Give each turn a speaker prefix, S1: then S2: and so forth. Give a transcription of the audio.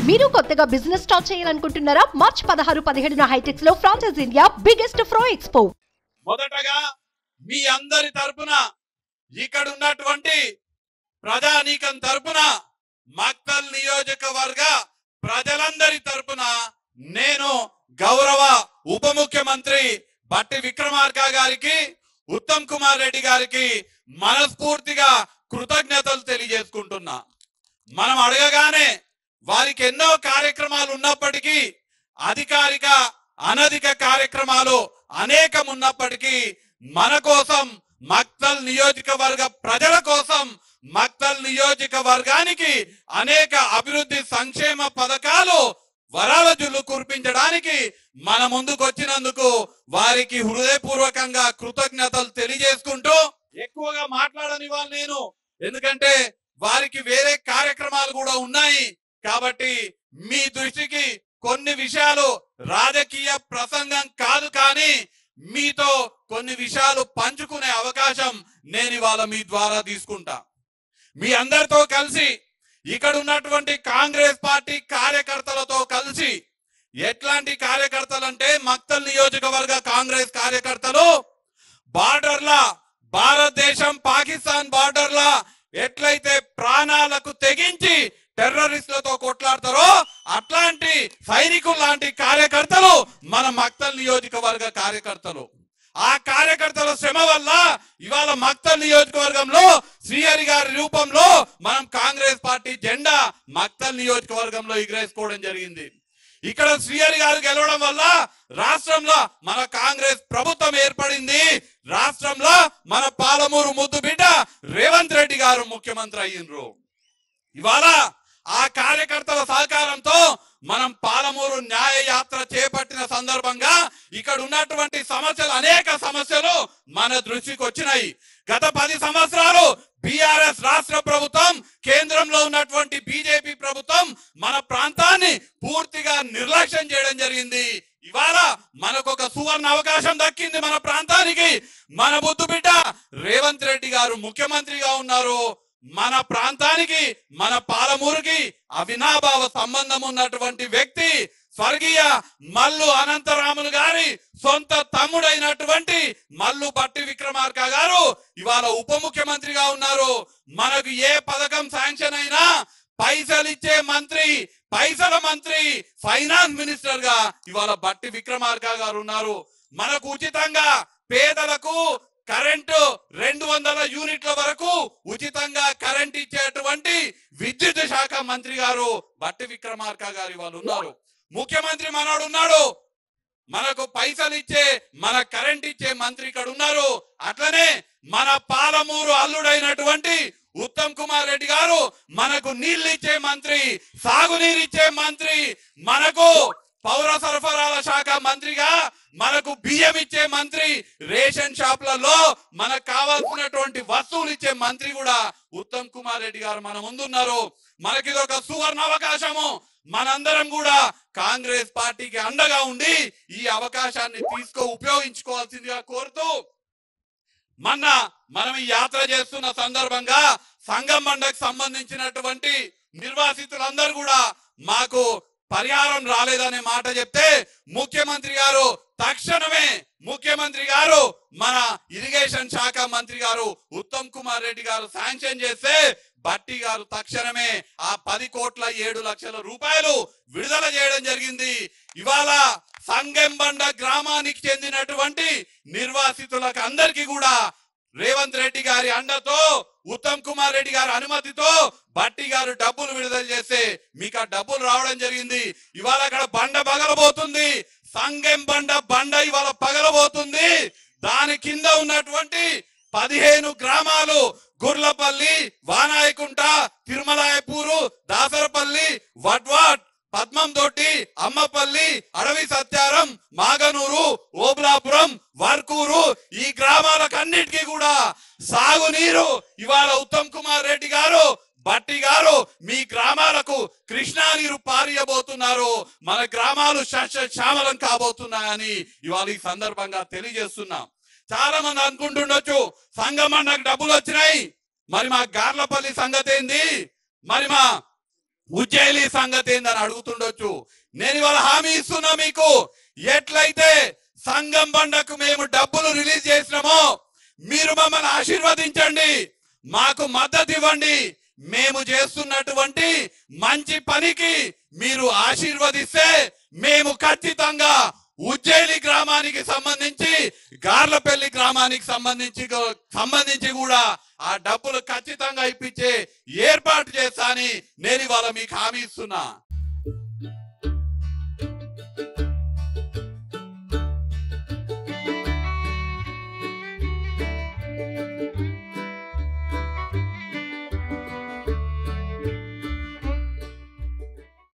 S1: మీరు కొత్తగా business start చేయాలనుకుంటున్నారా? మార్చ్ 16-17 హైటెక్స్ లో ఫ్రాన్సెస్ ఇండియా బిగ్గెస్ట్ ఫ్రో ఎక్స్పో.
S2: మొదటగా మీ అందరి తరపున ఇక్కడ ఉన్నటువంటి ప్రజానీకం తరపున మక్తల్ నియోజకవర్గ ప్రజలందరి తరపున నేను గౌరవ ఉప ముఖ్యమంత్రి బట్టి విక్రమార్క గారికి, ఉత్తమ్ కుమార్ రెడ్డి గారికి మనస్ఫూర్తిగా కృతజ్ఞతలు తెలియజేసుకుంటున్నా. మనం అడగగానే వారికి ఎన్నో కార్యక్రమాలు ఉన్నప్పటికీ, అధికారిక అనధిక కార్యక్రమాలు అనేకం ఉన్నప్పటికీ, మన కోసం మక్తల్ నియోజకవర్గ ప్రజల కోసం మక్తల్ నియోజకవర్గానికి అనేక అభివృద్ధి సంక్షేమ పథకాలు వరాల జుల్లు కురిపించడానికి మన ముందుకు వచ్చినందుకు వారికి హృదయపూర్వకంగా కృతజ్ఞతలు తెలియజేసుకుంటూ, ఎక్కువగా మాట్లాడని వాళ్ళు నేను, ఎందుకంటే వారికి వేరే కార్యక్రమాలు కూడా ఉన్నాయి కాబట్టి మీ దృష్టికి కొన్ని విషయాలు రాజకీయ ప్రసంగం కాదు, కానీ మీతో కొన్ని విషయాలు పంచుకునే అవకాశం నేను ఇవాళ మీ ద్వారా తీసుకుంటా. మీ అందరితో కలిసి ఇక్కడ ఉన్నటువంటి కాంగ్రెస్ పార్టీ కార్యకర్తలతో కలిసి, ఎట్లాంటి కార్యకర్తలు అంటే మక్తల్ నియోజకవర్గ కాంగ్రెస్ కార్యకర్తలు బార్డర్లా, భారతదేశం పాకిస్తాన్ బార్డర్లా ఎట్లయితే ప్రాణాలకు తెగించి టెర్రరిస్టులతో కొట్లాడతారో అట్లాంటి సైనికులు లాంటి కార్యకర్తలు మన మక్తల్ నియోజకవర్గ కార్యకర్తలు. ఆ కార్యకర్తల శ్రమ వల్ల ఇవాళ మక్తల్ నియోజకవర్గంలో శ్రీహరి గారి రూపంలో మనం కాంగ్రెస్ పార్టీ జెండా మక్తల్ నియోజకవర్గంలో ఎగరేసుకోవడం జరిగింది. ఇక్కడ శ్రీహరి గారు గెలవడం వల్ల రాష్ట్రంలో మన కాంగ్రెస్ ప్రభుత్వం ఏర్పడింది. రాష్ట్రంలో మన పాలమూరు ముద్దు బిడ్డ రేవంత్ రెడ్డి గారు ముఖ్యమంత్రి అయ్యిండ్రు. ఇవాళ ఆ కార్యకర్తల సహకారంతో మనం పాలమూరు న్యాయ యాత్ర చేపట్టిన సందర్భంగా ఇక్కడ ఉన్నటువంటి సమస్యలు, అనేక సమస్యలు మన దృష్టికి వచ్చినాయి. గత 10 సంవత్సరాలు బీఆర్ఎస్ రాష్ట్ర ప్రభుత్వం, కేంద్రంలో ఉన్నటువంటి బీజేపీ ప్రభుత్వం మన ప్రాంతాన్ని పూర్తిగా నిర్లక్ష్యం చేయడం జరిగింది. ఇవాళ మనకు ఒక సువర్ణ అవకాశం దక్కింది. మన ప్రాంతానికి మన బుద్ధు బిడ్డ రేవంత్ రెడ్డి గారు ముఖ్యమంత్రిగా ఉన్నారు. మన ప్రాంతానికి, మన పాలమూరుకి అవినాభావ సంబంధం ఉన్నటువంటి వ్యక్తి స్వర్గీయ మల్లు అనంతరాములు గారి సొంత తమ్ముడైనటువంటి మల్లు బట్టి విక్రమార్క గారు ఇవాళ ఉప ముఖ్యమంత్రిగా ఉన్నారు. మనకు ఏ పథకం శాంక్షన్ అయినా పైసలు ఇచ్చే మంత్రి, పైసల మంత్రి, ఫైనాన్స్ మినిస్టర్ గా ఇవాళ బట్టి విక్రమార్క గారు ఉన్నారు. మనకు ఉచితంగా పేదలకు కరెంటు 200 యూనిట్ల వరకు ఉచితంగా కరెంట్ ఇచ్చేటువంటి విద్యుత్ శాఖ మంత్రి గారు బట్టి విక్రమార్క గారు ఇవాళ ఉన్నారు. ముఖ్యమంత్రి మనోడు ఉన్నాడు. మనకు పైసలు ఇచ్చే, మన కరెంట్ ఇచ్చే మంత్రి ఇక్కడ ఉన్నారు. అట్లనే మన పాలమూరు అల్లుడైనటువంటి ఉత్తమ్ కుమార్ రెడ్డి గారు మనకు నీళ్లు ఇచ్చే మంత్రి, సాగునీరు ఇచ్చే మంత్రి, మనకు పౌర సరఫరాల శాఖ మంత్రిగా మనకు బియ్యం ఇచ్చే మంత్రి, రేషన్ షాపులలో మనకు కావాల్సినటువంటి వస్తువులు ఇచ్చే మంత్రి కూడా ఉత్తమ్ కుమార్ రెడ్డి గారు మన ముందున్నారు. మనకి ఇది ఒక సువర్ణ అవకాశము. మనందరం కూడా కాంగ్రెస్ పార్టీకి అండగా ఉండి ఈ అవకాశాన్ని ఉపయోగించుకోవాల్సిందిగా కోరుతూ, మనం ఈ యాత్ర చేస్తున్న సందర్భంగా సంగమండకు సంబంధించినటువంటి నిర్వాసితులందరూ కూడా మాకు పరిహారం రాలేదనే మాట చెప్తే ముఖ్యమంత్రి గారు తక్షణమే, ముఖ్యమంత్రి గారు మన ఇరిగేషన్ శాఖ మంత్రి గారు ఉత్తమ్ కుమార్ రెడ్డి గారు శాంక్షన్ చేస్తే బట్టి గారు తక్షణమే ఆ 10,07,00,000 రూపాయలు విడుదల చేయడం జరిగింది. ఇవాళ సంగెంబండ గ్రామానికి చెందినటువంటి నిర్వాసితులకు అందరికీ కూడా రేవంత్ రెడ్డి గారి అండతో, ఉత్తమ్ కుమార్ రెడ్డి గారి అనుమతితో బట్టి గారు డబ్బులు విడుదల చేస్తే మీకు ఆ డబ్బులు రావడం జరిగింది. ఇవాళ అక్కడ బండ పగలబోతుంది, సంగెం బండ ఇవాళ పగలబోతుంది. దాని కింద ఉన్నటువంటి 15 గ్రామాలు గుర్లపల్లి, వానాయకుంట, తిరుమలాయపూరు, దాసరపల్లి, వడ్వాట్, పద్మందొడ్డి, అమ్మపల్లి, అడవి సత్యారం, మాగనూరు, ఓబులాపురం, వర్కూరు, ఈ గ్రామాలకన్నిటికీ కూడా సాగునీరు ఇవాళ ఉత్తమ్ కుమార్ రెడ్డి గారు, బట్టి గారు మీ గ్రామాలకు కృష్ణా నీరు పారియబోతున్నారు. మన గ్రామాలు శ్యామలం కాబోతున్నాయని ఇవాళ ఈ సందర్భంగా తెలియజేస్తున్నాం. చాలా మంది అనుకుంటుండొచ్చు సంగమన్నకు డబ్బులు వచ్చినాయి, మరి మా గార్లపల్లి సంగతి ఏంది, మరి మా ఉజ్జయిలి సంగతి ఏందని అడుగుతుండొచ్చు. నేను ఇవాళ హామీ ఇస్తున్నా మీకు, ఎట్లయితే సంగం బండకు మేము డబ్బులు రిలీజ్ చేసినామో మీరు మమ్మల్ని ఆశీర్వదించండి, మాకు మద్దతు ఇవ్వండి. మేము చేస్తున్నటువంటి మంచి పనికి మీరు ఆశీర్వదిస్తే మేము ఖచ్చితంగా ఉజ్జయిలి గ్రామానికి సంబంధించి గార్లపల్లి గ్రామానికి సంబంధించి కూడా ఆ డబ్బులు ఖచ్చితంగా ఇప్పించే ఏర్పాటు చేస్తా అని నేను ఇవాళ మీకు హామీ ఇస్తున్నా.